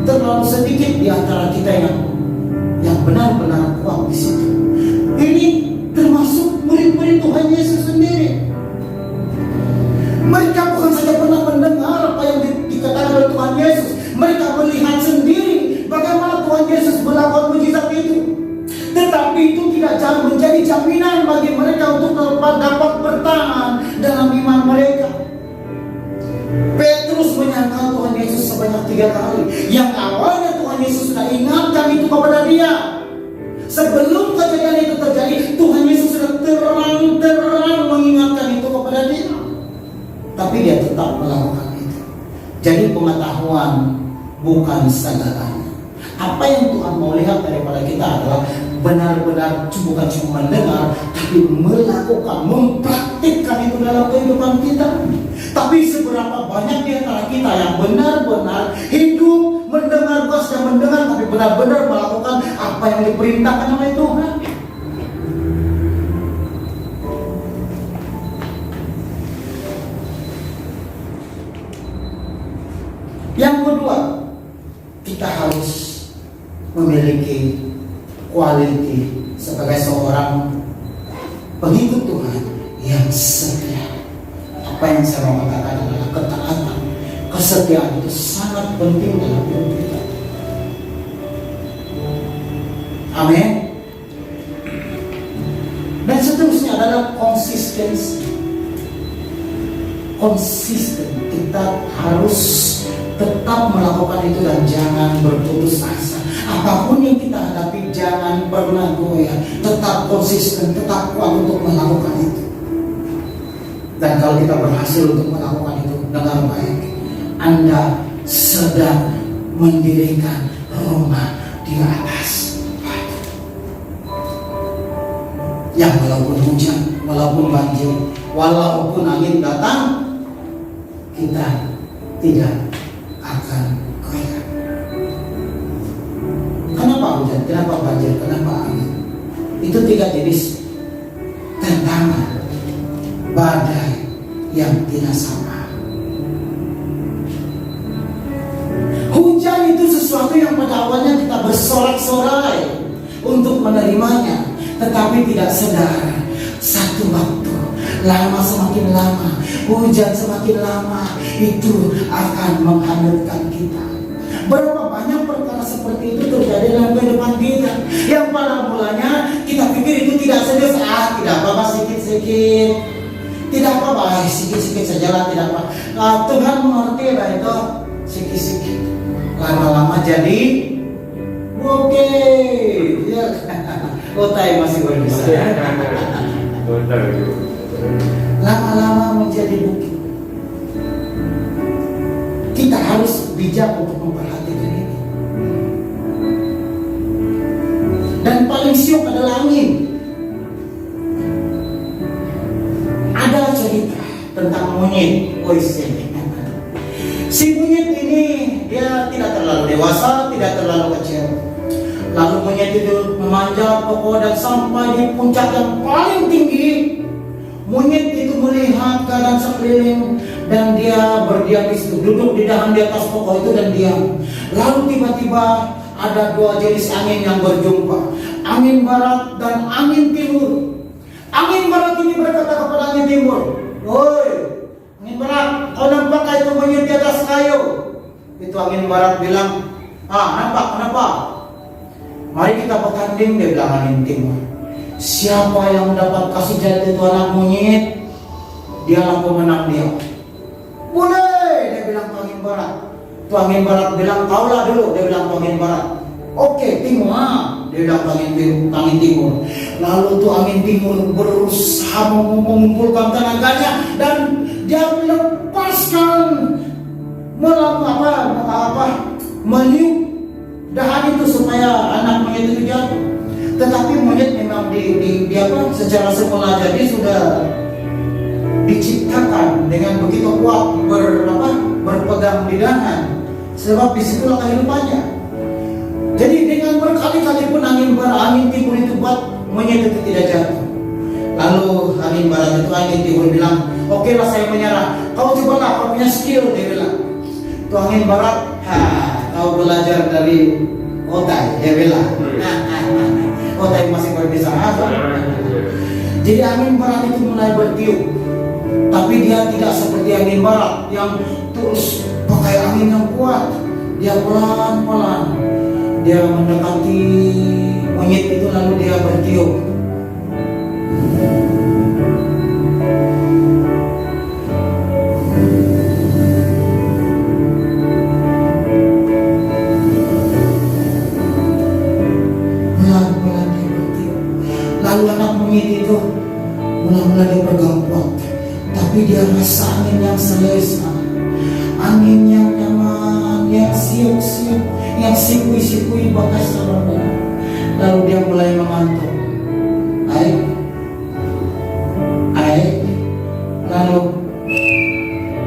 terlalu sedikit di antara kita yang benar-benar kuat di situ. Ini termasuk murid-murid Tuhan Yesus sendiri. Mereka bukan saja pernah mendengar apa yang dikatakan oleh Tuhan Yesus, mereka melihat sendiri bagaimana Tuhan Yesus melakukan mujizat itu. Tetapi itu tidak menjadi jaminan bagi mereka untuk dapat bertahan dalam iman mereka. Petrus menyangkal Tuhan Yesus sebanyak 3 kali. Yang awalnya Tuhan Yesus sudah ingatkan itu kepada dia. Sebelum kejadian itu terjadi, Tuhan Yesus sudah terang-terang mengingatkan itu kepada dia. Tapi dia tetap melakukan itu. Jadi pengetahuan bukan segalanya. Apa yang Tuhan mau lihat daripada kita adalah benar-benar bukan cuma mendengar, tapi melakukan, mempraktikkan itu dalam kehidupan kita. Tapi seberapa banyak di antara kita yang benar-benar hidup mendengar, bukan saja mendengar, tapi benar-benar melakukan apa yang diperintahkan oleh Tuhan. Yang kedua, kita harus memiliki quality sebagai seorang pengikut Tuhan yang setia. Apa yang saya mau katakan adalah ketaatan, kesetiaan itu sangat penting dalam hidup kita. Amin. Dan seterusnya adalah konsistensi. Konsisten, kita harus tetap melakukan itu dan jangan berputus asa. Apapun yang kita hadapi, jangan pernah goyah. Tetap konsisten, tetap kuat untuk melakukan itu. Dan kalau kita berhasil untuk melakukan itu dengan baik, Anda sedang mendirikan rumah di atas batu. Yang walaupun hujan, walaupun banjir, walaupun angin datang, kita tidak akan goyah. Kenapa hujan? Kenapa banjir? Kenapa angin? Itu 3 jenis tantangan badai yang tidak sama. Hujan itu sesuatu yang pada awalnya kita bersorak-sorai untuk menerimanya, tetapi tidak sadar satu waktu lama, semakin lama hujan semakin lama itu akan menghanyutkan kita. Berapa banyak perkara seperti itu terjadi dalam kehidupan kita, yang pada mulanya kita pikir itu tidak serius, tidak apa-apa, sikit-sikit, tidak apa-apa, sikit-sikit sajalah, tidak apa. Tuhan mengerti lah itu sikit-sikit, lama-lama jadi oke, ya. Otai masih berbisa. Lama-lama menjadi bukit. Kita harus bijak untuk memperhatikan ini. Dan paling syok adalah angin. Ada cerita tentang monyet. Si monyet ini dia tidak terlalu dewasa, tidak terlalu kecil. Lalu monyet itu memanjat pokok dan sampai di puncak yang paling tinggi. Monyet itu melihat keadaan sekeliling dan dia berdiam di situ, duduk di dahan di atas pokok itu dan diam. Lalu tiba-tiba ada dua jenis angin yang berjumpa, angin barat dan angin timur. Angin barat ini berkata kepada angin timur, "Woi, angin barat, kau nampak itu monyet di atas kayu?" Itu angin barat bilang, "Nampak, kenapa?" "Mari kita bertanding," dia bilang angin timur. "Siapa yang dapat kasih jatuh itu anak monyet, dialah pemenang dia." "Boleh," dia bilang ke angin barat. Itu angin barat bilang, "Kaulah dulu," dia bilang ke angin barat. "Oke, timur," dia bilang ke angin timur. Lalu tuh angin timur berusaha mengumpulkan tenaganya dan dia melepaskan meniup dahan itu supaya anak monyet itu jatuh. Tetapi monyet memang secara semula jadi sudah diciptakan dengan begitu kuat berpegang di dahan, sebab disitulah kehidupannya. Jadi dengan berkali-kali pun angin timur itu buat monyet itu tidak jatuh. Lalu angin barat itu angin timur bilang, "Oke lah, saya menyerah. Kau cobalah, kau punya skill," dia bilang. Itu angin barat, "Kau belajar dari Otai," dia bilang. Otai masih berbisa. Jadi angin barat itu mulai bertiup, tapi dia tidak seperti angin barat yang terus pakai angin yang kuat. Dia pelan-pelan dia mendekati monyet itu, lalu dia bertiup. Lalu anak monyet itu mula-mula dia pegang kuat, tapi dia rasa angin yang selesa, angin yang nyaman, yang siup-siup, yang sipui-sipui bekas sarungnya. Lalu dia mulai mengantuk. Lalu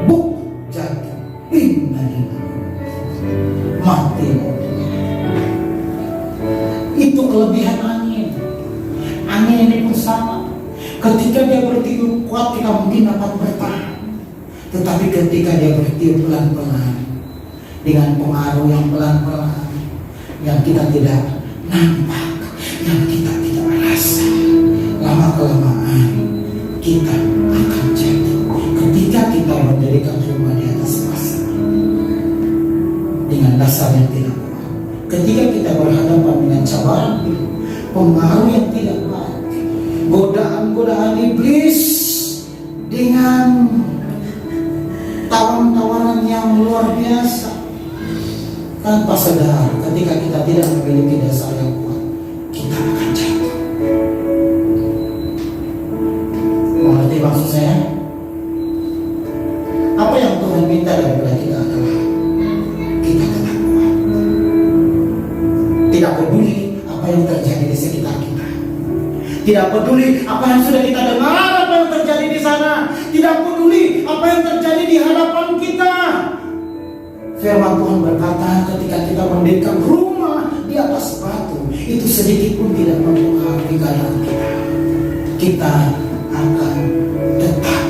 buk, jatuh, mati. Itu kelebihan angin. Angin ini pun sama. Ketika dia bertiup kuat, kita mungkin dapat bertahan. Tetapi ketika dia bertiup pelan-pelan, dengan pengaruh yang pelan-pelan, yang kita tidak nampak, yang kita tidak rasa, lama-kelamaan kita akan jatuh. Ketika kita mendirikan rumah di atas pasar dengan dasar yang tidak kuat, ketika kita berhadapan dengan cabaran hidup, pengaruh yang tidak baik, godaan-godaan iblis dengan tawaran-tawaran yang luar biasa, tanpa sadar ketika kita tidak memiliki dasar yang kuat, kita akan jatuh. Mengerti maksud saya? Apa yang Tuhan minta daripada kita adalah kita tetap kuat. Tidak peduli apa yang terjadi di sekitar kita. Tidak peduli apa yang sudah kita dengar, apa yang terjadi di sana. Tidak peduli apa yang terjadi di hadapan kita. Firman Tuhan berkata, ketika kita mendirikan rumah di atas batu, itu sedikit pun tidak mempengaruhi keadaan kita. Kita akan tetap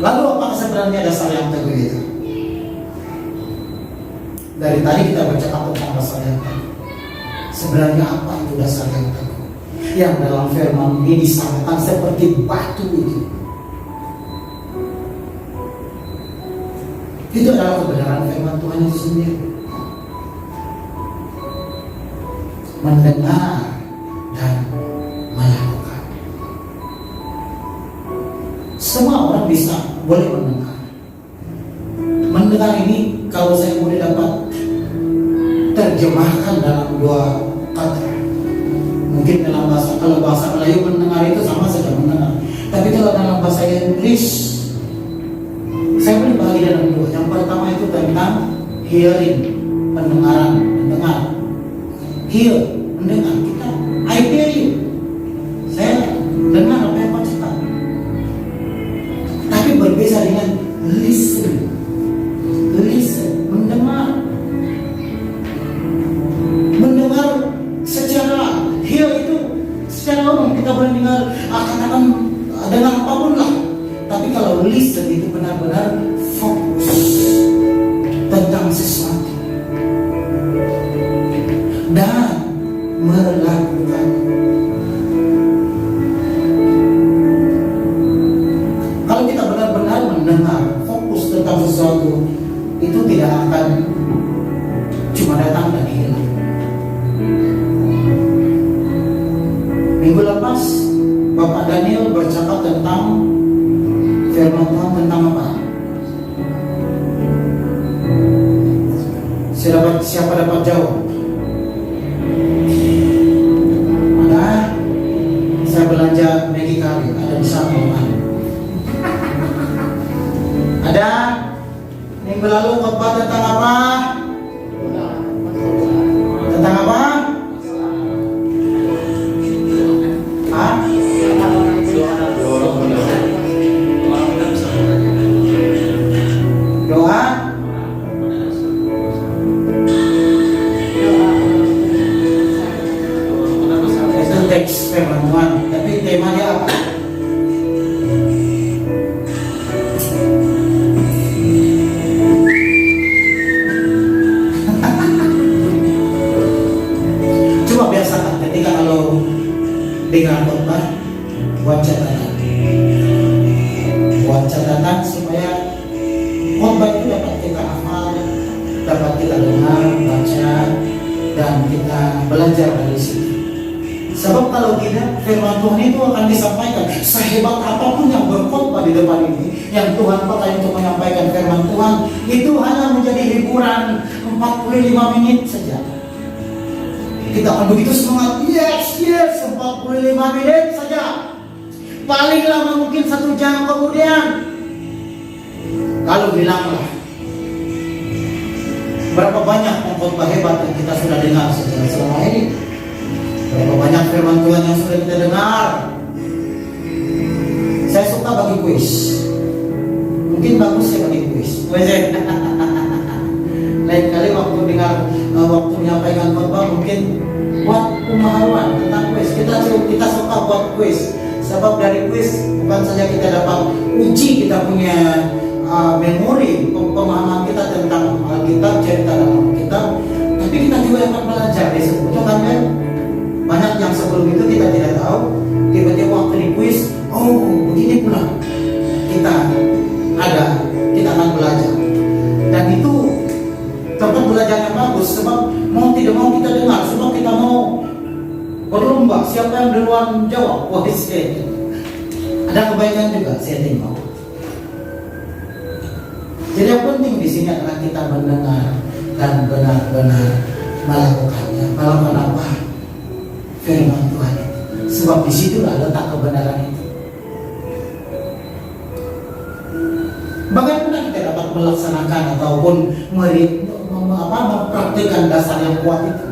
Lalu apa sebenarnya dasar yang teguh itu? Dari tadi kita bercakap tentang dasar yang teguh. Sebenarnya apa itu dasar yang teguh? Yang dalam firman ini disamakan seperti batu itu. Itu adalah kebenaran firman Tuhan itu sendiri. Mendengar dan melakukan. Semua orang boleh mendengar. Mendengar ini kalau saya boleh dapat terjemahkan dalam dua kata. Mungkin kalau bahasa Melayu mendengar itu sama saja mendengar. Tapi kalau dalam bahasa Inggris saya boleh bagi dalam dua. Yang pertama itu tentang hearing, pendengaran, mendengar. Hear, mendengar kita. I hear you. Saya dengar apa yang kau cakap. Tapi berbeda dengan listen. Listen, mendengar. Mendengar secara hear itu secara umum kita boleh dengar akan dengar apapun lah. Tapi kalau listen itu benar-benar fokus tentang sesuatu dan melakukan. Kalau kita benar-benar mendengar, fokus tentang sesuatu, itu tidak akan cuma datang dan hilang. Minggu lepas Bapak Daniel bercakap tentang firman Tuhan tentang apa? Siapa dapat jawab? Ada? Saya belanja Maggi Curry, ada di sana Pak. Ada? Minggu lalu khotbah tentang apa? Tentang apa? Hah? Doa? Itu teks firman Tuhan, tapi temanya apa? Coba biasakan ketika kalau dengar khotbah, buat catatan supaya khotbah itu dapat kita hafal, dapat kita dengar, baca, dan kita belajar dari situ. Sebab kalau tidak, firman Tuhan itu akan disampaikan. Sehebat apapun yang berkhotbah di depan ini, yang Tuhan pakai untuk menyampaikan firman Tuhan, itu hanya menjadi hiburan 45 menit saja. Kita akan begitu semangat, yes, 45 menit saja. Paling lama mungkin 1 jam kemudian. Lalu bilanglah, berapa banyak pengkhotbah hebat yang kita sudah dengar selama ini? Berapa banyak firman Tuhan yang sudah kita dengar? Saya suka bagi kuis. Mungkin bagus ya bagi kuis. Lain kali waktu dengar, waktu menyampaikan khotbah mungkin buat pemahaman tentang kuis. Kita suka buat kuis. Sebab dari kuis bukan saja kita dapat uji kita punya memori, pemahaman kita tentang Alkitab, cerita dalam Alkitab, tapi kita juga dapat belajar di situ. Contohnya banyak yang sebelum itu kita tidak tahu, tiba-tiba waktu di kuis, oh begini pula kita akan belajar. Dan itu tempat belajar yang bagus, sebab mau tidak mau kita dengar, sebab kita mau berlomba siapa yang duluan jawab. Wah, ada kebaikan juga saya tengok. Jadi yang penting di sini adalah kita mendengar dan benar-benar melakukannya. Melakukan apa? Firman Tuhan itu. Sebab di situlah letak kebenaran itu. Bagaimana kita dapat melaksanakan ataupun mempraktikkan dasar yang kuat itu?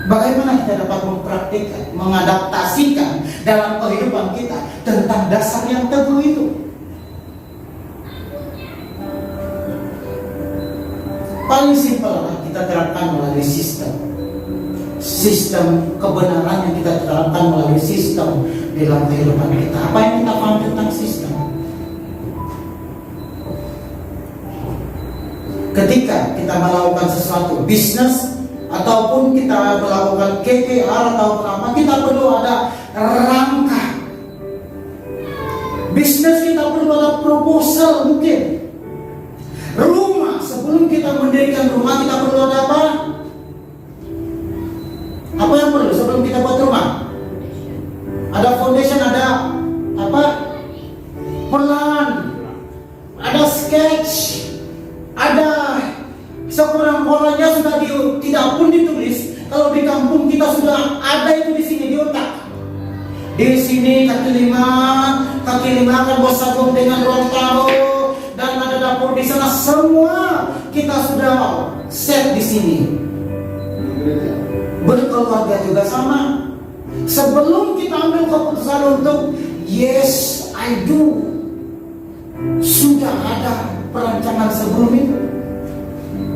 Bagaimana kita dapat mempraktikkan, mengadaptasikan dalam kehidupan kita tentang dasar yang teguh itu? Paling simpel lah kita terapkan melalui sistem sistem kebenaran yang kita terapkan melalui sistem dalam kehidupan kita. Apa yang kita paham tentang sistem? Ketika kita melakukan sesuatu bisnis ataupun kita melakukan KKR atau apa, kita perlu ada rangka. Bisnis kita perlu ada proposal mungkin. Rumah, sebelum kita mendirikan rumah kita perlu ada apa? Apa yang perlu sebelum kita buat rumah? Ada foundation, ada apa? Plan, ada sketch, ada sekurang-kurangnya sudah tidak pun ditulis. Kalau di kampung kita sudah ada itu di sini di otak. Di sini kaki lima akan bersambung dengan ruang tamu dan ada dapur di sana. Semua kita sudah set di sini. Berkeluarga juga sama. Sebelum kita ambil keputusan untuk yes I do, sudah ada perancangan sebelum itu.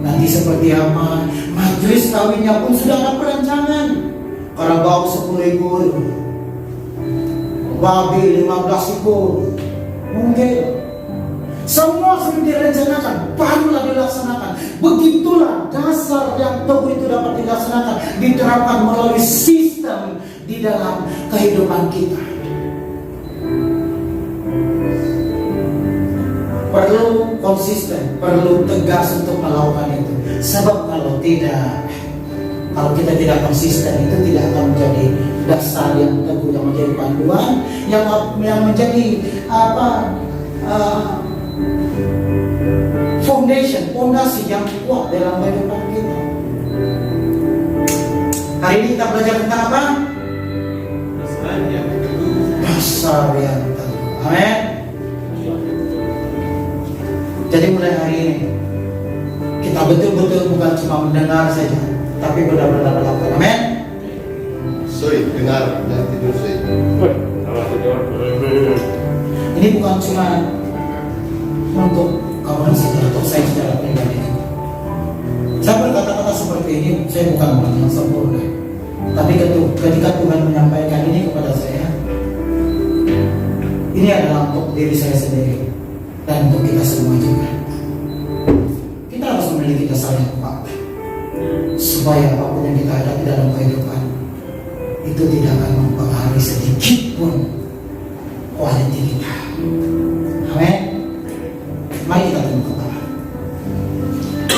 Nanti seperti apa? Majelis kawinnya pun sudah ada perancangan. Karabau 10 ekor, babi 15 ekor, mungkin semua sudah direncanakan, barulah dilaksanakan. Begitulah dasar yang teguh itu dapat dilaksanakan, diterapkan melalui sistem di dalam kehidupan kita. Perlu konsisten, perlu tegas untuk melakukan itu. Sebab kalau kita tidak konsisten, itu tidak akan menjadi dasar yang teguh, yang menjadi panduan, yang menjadi fondasi yang kuat dalam kehidupan kita. Hari ini kita belajar tentang apa? Dasar yang teguh. Amin. Jadi mulai hari ini kita betul-betul bukan cuma mendengar saja, tapi benar-benar melakukan. Amin. Sorry, dengar dan tidur saja. Ini bukan cuma untuk kamu saja, untuk saya secara pribadi. Saya berkata-kata seperti ini, saya bukan orang yang sempurna. Tapi ketika Tuhan menyampaikan ini kepada saya, ini adalah untuk diri saya sendiri dan untuk kita semua juga. Kita harus memiliki dasar yang kuat, supaya apapun yang kita hadapi dalam kehidupan itu tidak akan mempengaruhi sedikit pun kualitas kita. Amin. Mari kita tunduk kepala.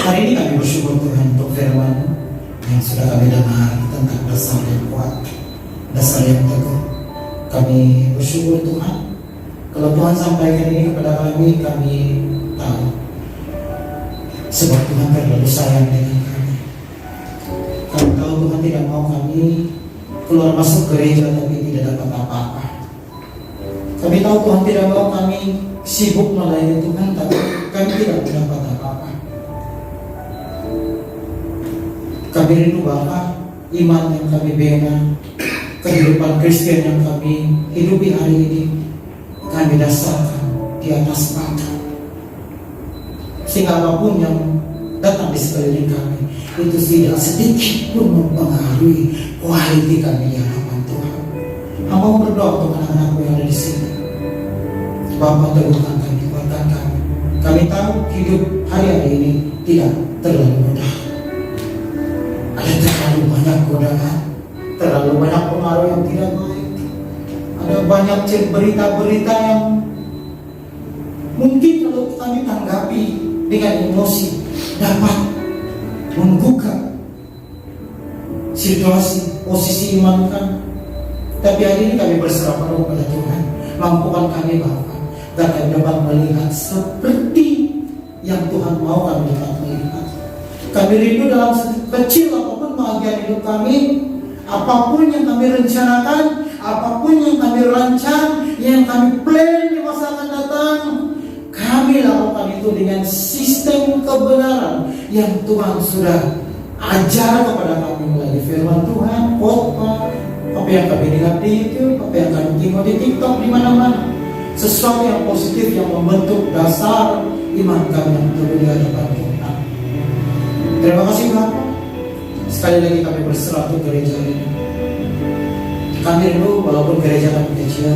Hari ini kami bersyukur Tuhan untuk firman yang sudah kami dengar tentang dasar yang kuat, dasar yang teguh. Kami bersyukur Tuhan, kalau Tuhan sampaikan ini kepada kami tahu sebab Tuhan terlalu sayang dengan kami. Kami tahu Tuhan tidak mau kami keluar masuk gereja tapi tidak dapat apa-apa. Kami tahu Tuhan tidak mau kami sibuk melayani Tuhan tapi kami tidak mendapat apa-apa. Kami rindu Bapa, iman yang kami bina, kehidupan Kristen yang kami hidupi hari ini, kami dasarkan di atas batu, sehingga apapun yang datang di sekeliling kami itu tidak sedikit pun mempengaruhi kualitas kami di hadapan Tuhan. Hamba berdoa untuk anak-anakku yang ada di sini. Bapa, teguhkan kami, kuatkan kami. Kami tahu hidup hari-hari ini tidak terlalu mudah. Ada terlalu banyak godaan, terlalu banyak pengaruh yang tidak baik. Ada banyak berita-berita yang mungkin kalau kami tanggapi dengan emosi dapat membuka situasi, posisi iman kami. Tapi hari ini kami berserah penuh kepada Tuhan. Mampukan kami Bapa, agar kami dapat melihat seperti yang Tuhan mau kami dapat melihat. Kami rindu dalam kecil apapun bahagian hidup kami, apapun yang kami rencanakan, apapun yang kami rancang, yang kami plan di masa akan datang, kami lakukan itu dengan sistem kebenaran yang Tuhan sudah ajar kepada kami melalui firman Tuhan, khotbah, apa yang kami dengar di YouTube, apa yang kami tengok di TikTok, di mana-mana. Sesuatu yang positif yang membentuk dasar iman kami yang teguh di hadapan Tuhan. Terima kasih Bapak. Sekali lagi kami berserah untuk gereja ini. Kami rindu walaupun gereja kami kecil,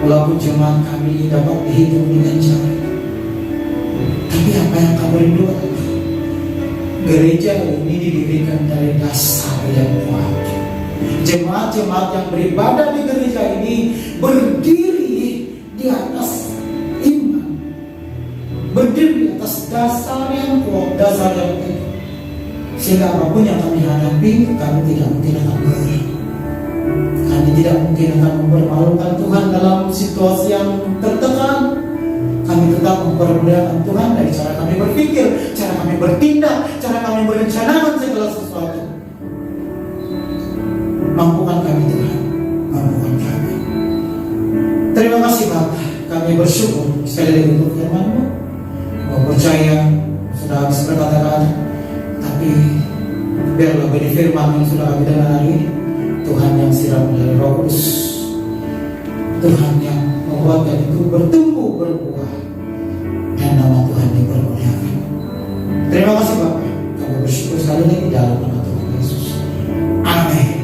walaupun jemaat kami dapat dihitung dengan jari, tapi apa yang kami rindu adalah gereja ini didirikan dari dasar yang kuat. Jemaat-jemaat yang beribadah di gereja ini berdiri di atas iman, berdiri di atas dasar yang kuat, dasar yang teguh. Sehingga apapun yang kami hadapi, kami tidak mungkin akan berhenti. Kami tidak mungkin akan mempermalukan Tuhan dalam situasi yang tertekan. Kami tetap mempermuliakan Tuhan dari cara kami berpikir, cara kami bertindak, cara kami merencanakan segala sesuatu. Mampukan kami Tuhan, mampukan kami. Terima kasih Bapak, kami bersyukur sekali lagi untuk firman-Mu. Mau percaya sudah habis berkata-kata, tapi biarlah beri firman yang sudah kami dengar hari ini, Tuhan yang siram dari Roh Kudus, Tuhan yang membuatkan itu bertumbuh berbuah, dan nama Tuhan dipermuliakan. Terima kasih Bapak, kami bersyukur sekali lagi dalam nama Tuhan Yesus. Amin.